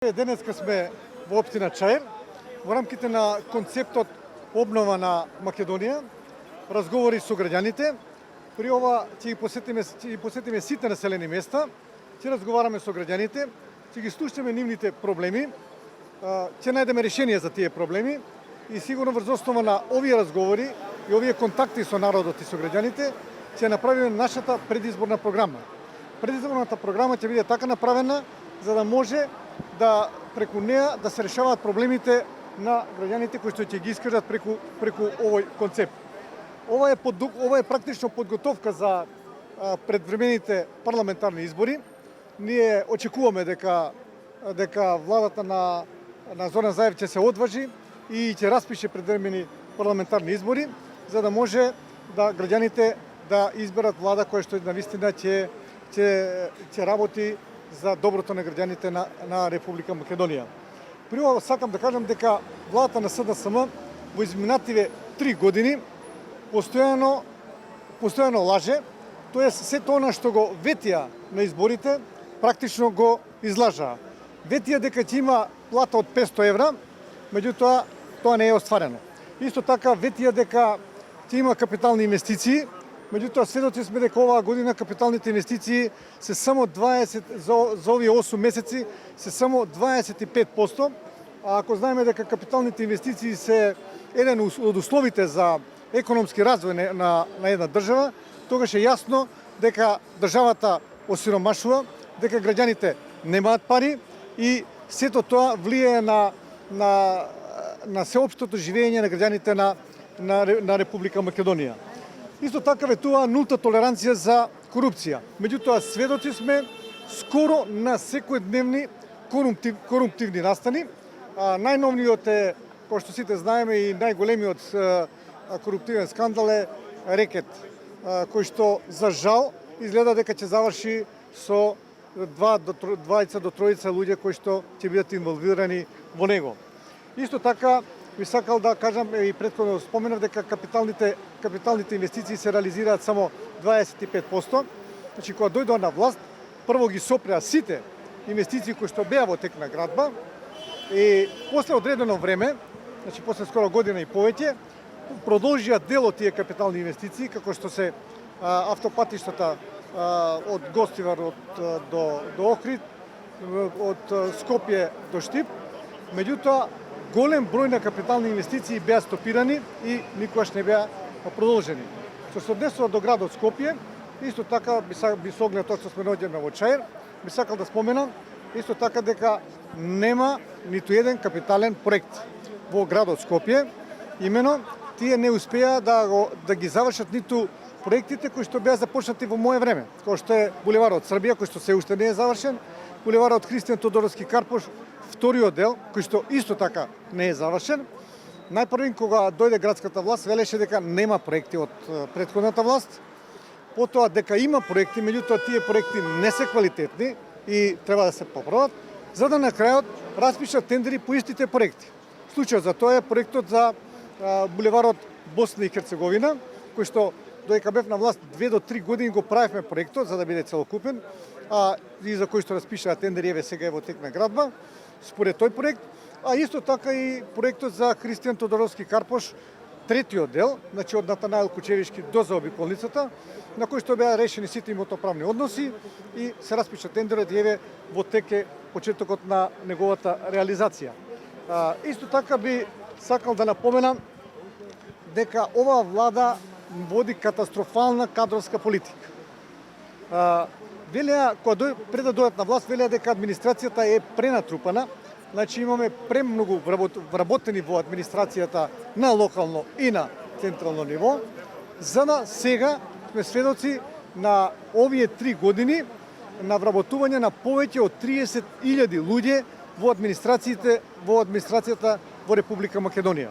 Денеска сме во општина Чаир, во рамките на концептот обнова на Македонија, разговори со граѓаните. При ова ќе ги посетиме сите населени места, ќе разговараме со граѓаните, ќе ги слушаме нивните проблеми, ќе најдеме решение за тие проблеми и сигурно врз основа на овие разговори и овие контакти со народот и со граѓаните ќе направиме нашата предизборна програма. Предизборната програма ќе биде така направена за да може да преку неа да се решаваат проблемите на граѓаните кои што ќе ги искажат преку овој концепт. Ова е практично подготовка за предвремените парламентарни избори. Ние очекуваме дека владата на Зоран Заев ќе се одважи и ќе распише предвремени парламентарни избори за да може да граѓаните да изберат влада која што навистина ќе работи за доброто на граѓаните на Република Македонија. При ова сакам да кажам дека владата на СДСМ во изминативе 3 години постојано лаже, тоест се тоа што го ветија на изборите практично го излажаа. Ветија дека ќе има плата од 500 евра, меѓутоа тоа не е остварено. Исто така ветија дека ќе има капитални инвестиции, меѓутоа сведоци сме дека оваа година капиталните инвестиции се само 20 за овие 8 месеци се само 25%, а ако знаеме дека капиталните инвестиции се еден од условите за економски развој на една држава, тогаш е јасно дека државата осиромашува, дека граѓаните немаат пари и сето тоа влијае на сеопштото живење на граѓаните на Република Македонија. Исто така ветува нулта толеранција за корупција. Меѓутоа сведоци сме скоро на секојдневни корумптивни настани. Најновниот е, кој што сите знаеме, и најголемиот коруптивен скандал е рекет, кој што за жал изгледа дека ќе заврши со двајца до тројца луѓе кои што ќе бидат инволвирани во него. Исто така би сакал да кажам и претходно споменав дека капиталните инвестиции се реализираат само 25%. Значи кога дојдоа на власт, прво ги сопреа сите инвестиции кои што беа во тек на градба и после одредено време, значи после скоро година и повеќе, продолжија дел од тие капитални инвестиции, како што се автопатиштата од Гостивар до Охрид, од Скопје до Штип. Меѓутоа, голем број на капитални инвестиции беа стопирани и никогаш не беа продолжени. Што се однесува до градот Скопје, исто така би со оглед тоа што сме наоѓаме во Чаир, би сакал да споменам исто така дека нема ниту еден капитален проект во градот Скопје. Имено тие не успеа да ги завршат ниту проектите кои што беа започнати во мое време, кој што е булеварот Србија, кој што се уште не е завршен, булеварот Христијан Тодоровски Карпош, вториот дел, кој што исто така не е завршен. Најпрвин кога дојде градската власт, велеше дека нема проекти од претходната власт, потоа дека има проекти, меѓутоа тие проекти не се квалитетни и треба да се поправат, за да на крајот распишат тендери по истите проекти. Случајот за тоа е проектот за булеварот Босна и Херцеговина, кој што додека бев на власт 2 до 3 години го правевме проектот за да биде целокупен, и за кој што распишаа тендери, еве сега е во тек на градба, според тој проект, а исто така и проектот за Христијан Тодоровски Карпош, третиот дел, значи од Натанаел Кучевишки до заобиколницата, на кој што беа решени сите имотоправни односи и се распиша тендерот и еве во тек е почетокот на неговата реализација. Исто така би сакал да напоменам дека оваа влада води катастрофална кадровска политика. Велеа, пред да дојдат на власт, велеа дека администрацијата е пренатрупана, значи имаме премногу вработени во администрацијата на локално и на централно ниво, за да сега сме сведоци на овие 3 години на вработување на повеќе од 30.000 луѓе во администрацијата во Република Македонија.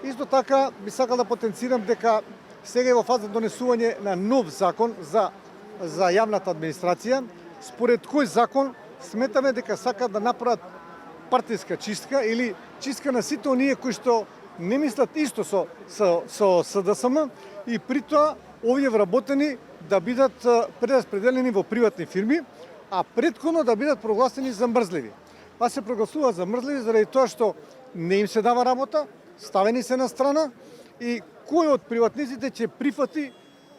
Исто така би сакал да потенцирам дека сега е во фаза донесување на нов закон за јавната администрација, според кој закон сметаме дека сакат да направат партиска чистка или чистка на сите оние кои што не мислат исто со СДСМ и при тоа овие вработени да бидат прераспределени во приватни фирми, а претходно да бидат прогласени за мрзливи. Па се прогласува за мрзливи заради тоа што не им се дава работа, ставени се на страна и кој од приватниците ќе прифати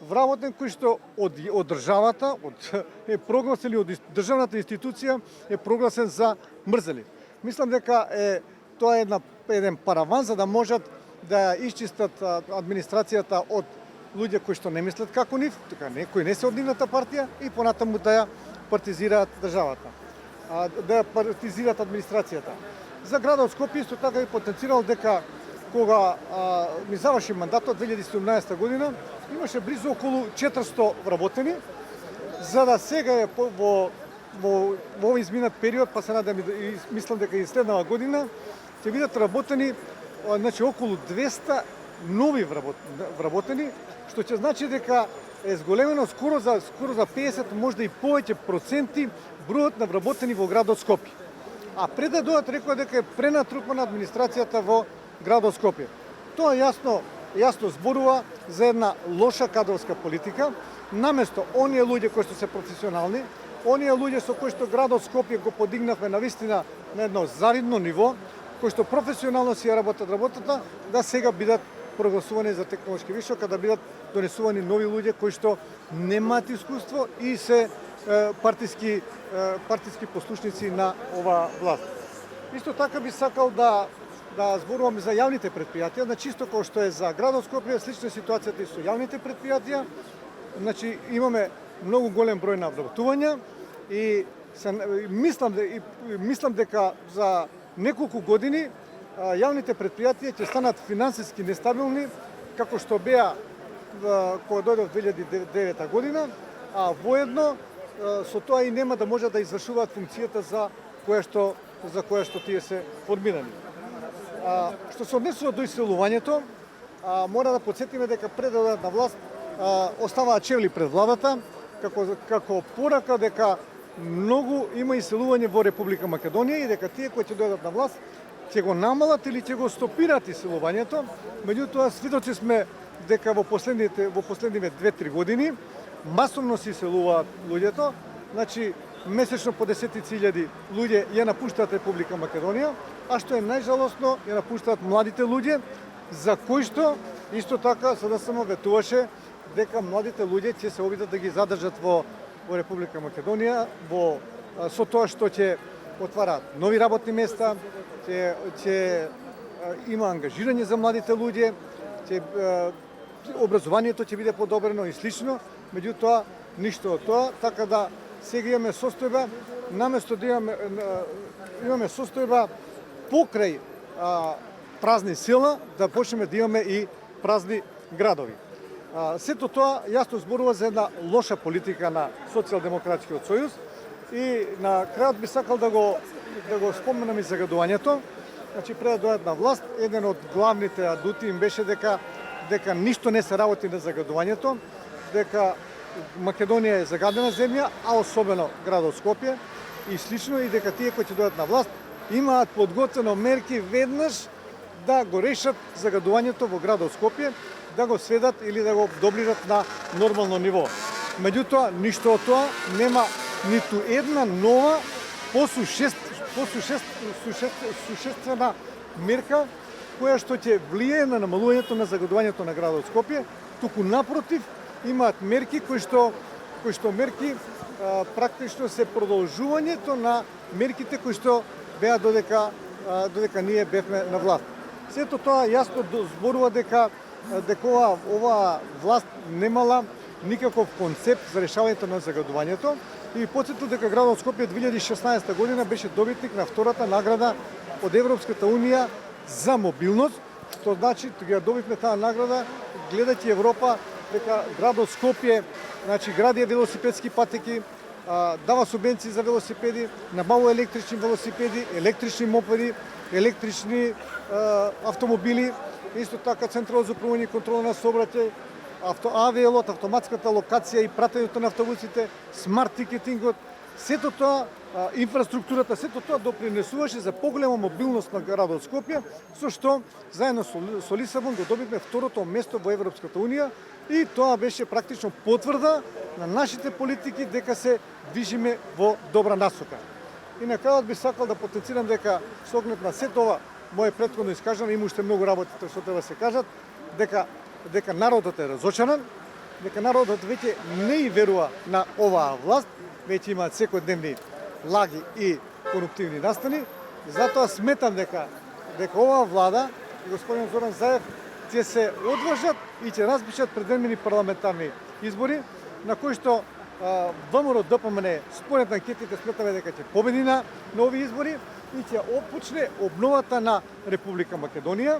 вработен кој што од државата, е прогласен од државната институција е прогласен за мрзелив. Мислам дека тоа е еден параван за да можат да исчистат администрацијата од луѓе кои што не мислат како нив, така кои не се од нивната партија и понатаму да ја партизираат државата, да ја партизираат администрацијата. За градот Скопје исто така и потенцирал дека кога ми заврши мандатот 2017 година, имаше близу околу 400 вработени, за да сега во овој изминат период, па се надам и мислам дека и следнава година ќе бидат работени значи околу 200 нови вработени, што ќе значи дека е зголемено скоро за 50, можда и повеќе проценти бројот на вработени во градот Скопје. А пред да дојдат рекоа дека е пренатрупана администрацијата во градот Скопје. Тоа јасно зборува за една лоша кадровска политика, наместо оние луѓе кои што се професионални, оние луѓе со кои што градот Скопје го подигнавме навистина на едно завидно ниво, кои што професионално си ја работат работата, да сега бидат прогласувани за технолошки вишок, да бидат донесувани нови луѓе кои што немаат искуство и се партиски послушници на оваа власт. Исто така би сакал да зборувам за јавните предпријатија, значи исто како што е за градот Скопје, слична ситуацијата и со јавните предпријатија. Значи имаме многу голем број на вработувања и мислам дека за неколку години јавните предпријатија ќе станат финансиски нестабилни, како што беа кога дојде во 2009 година, а воедно со тоа и нема да можат да извршуваат функцијата за која што тие се формирани. Што се однесува до иселувањето, мора да подсетиме дека пред да дојдат на власт оставаат чевли пред владата, како порака дека многу има иселување во Република Македонија и дека тие кои ќе дојдат на власт ќе го намалат или ќе го стопираат иселувањето. Меѓутоа свидоци сме дека во последниве 2-3 години масовно се иселуваат луѓето, значи месечно по десетици илјади луѓе ја напуштаат Република Македонија, а што е најжалосно, ја напуштаат младите луѓе, за кои што исто така СДСМ ветуваше дека младите луѓе ќе се обидат да ги задржат во Република Македонија, со тоа што ќе отвараат нови работни места, ќе има ангажирање за младите луѓе, образованието ќе биде подобрено и слично, меѓутоа ништо од тоа, така да сега имаме состојба, наместо да имаме состојба покрај празни села, да почнеме да имаме и празни градови. Сето тоа јасно зборува за една лоша политика на Социјалдемократскиот сојуз и на крајот би сакал да го споменам и загадувањето. Значи пред да дојдат на власт, еден од главните адути им беше дека ништо не се работи на загадувањето, дека Македонија е загадена земја, а особено градот Скопје и слично, и дека тие кои ќе дојдат на власт имаат подготвено мерки веднаш да го решат загадувањето во градот Скопје, да го сведат или да го доближат на нормално ниво. Меѓутоа, ништо од тоа нема ниту една нова сушествена мерка која што ќе влијае на намалувањето на загадувањето на градот Скопје, туку напротив, имаат мерки кои што мерки практично се продолжувањето на мерките кои што беа додека ние бевме на власт. Сето тоа јасно зборува дека оваа власт немала никаков концепт за решавањето на загадувањето и потсетил дека градот Скопје 2016 година беше добитник на втората награда од Европската унија за мобилност, што значи ја добивме таа награда гледајќи Европа дека градот Скопје гради велосипедски патеки, дава субвенции за велосипеди, набавува електрични велосипеди, електрични мопеди, електрични автомобили, исто така централа за управување и контрола на сообраќај, авиелот, автоматската локација и пратењето на автобусите, смарт тикетингот, сето тоа инфраструктурата, сето тоа допринесуваше за поголема мобилност на градот Скопје, со што заедно со Лисабон го добивме второто место во Европската унија и тоа беше практично потврда на нашите политики дека се движиме во добра насока. И на крајот би сакал да потенцирам дека со оглед на сето ова мое претходно искажано, има уште многу работи што треба да се кажат, дека народот е разочаран, дека народот веќе не и верува на оваа власт, веќе имаат секојдневни лаги и коруптивни настани. Затоа сметам дека оваа влада и господин Зоран Заев ќе се одлажат и ќе распишат предвремени парламентарни избори, на кои што ВМРО ДПМН според анкетите сметаме дека ќе победи на овие избори и ќе опочне обновата на Република Македонија.